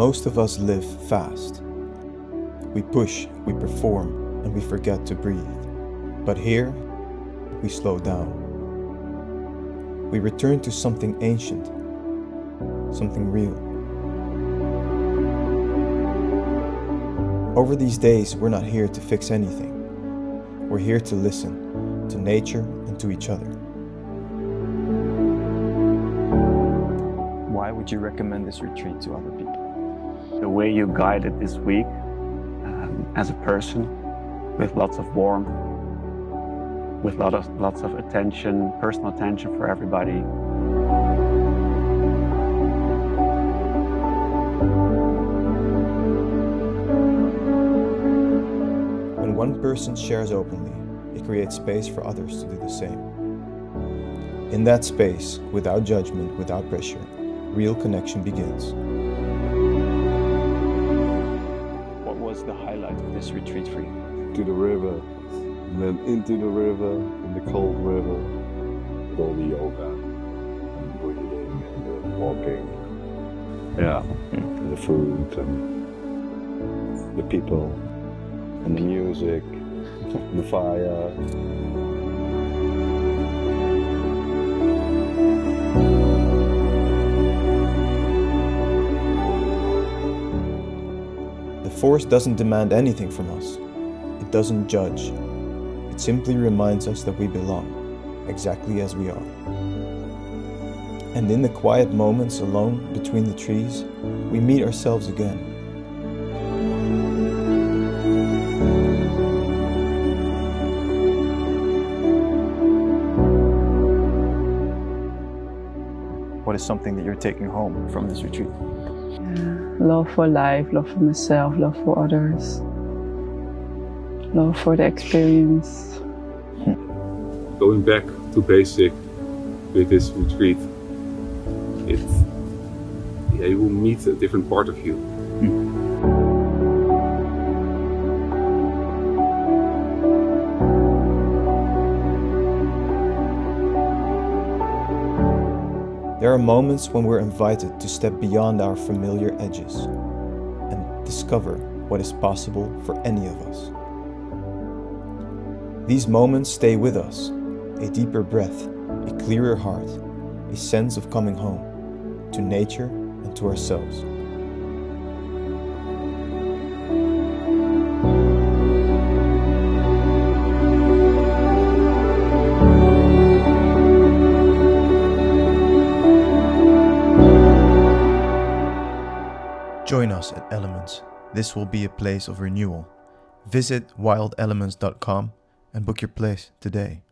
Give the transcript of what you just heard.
Most of us live fast. We push, we perform, and we forget to breathe. But here, we slow down. We return to something ancient, something real. Over these days, we're not here to fix anything. We're here to listen, to nature and to each other. Why would you recommend this retreat to other people? The way you guided this week as a person, with lots of warmth, with lots of attention, personal attention for everybody. When one person shares openly, it creates space for others to do the same. In that space, without judgment, without pressure, real connection begins. What was the highlight of this retreat for you? To the river, and then into the river, in the cold river, with all the yoga, and breathing, and the walking, and the food, and the people, and the music, and the fire. The force doesn't demand anything from us. It doesn't judge. It simply reminds us that we belong, exactly as we are. And in the quiet moments alone between the trees, we meet ourselves again. What is something that you're taking home from this retreat? Love for life, love for myself, love for others, love for the experience. Going back to basic with this retreat, you will meet a different part of you. There are moments when we're invited to step beyond our familiar edges and discover what is possible for any of us. These moments stay with us, a deeper breath, a clearer heart, a sense of coming home, to nature and to ourselves. Join us at Elements. This will be a place of renewal. Visit wildelements.com and book your place today.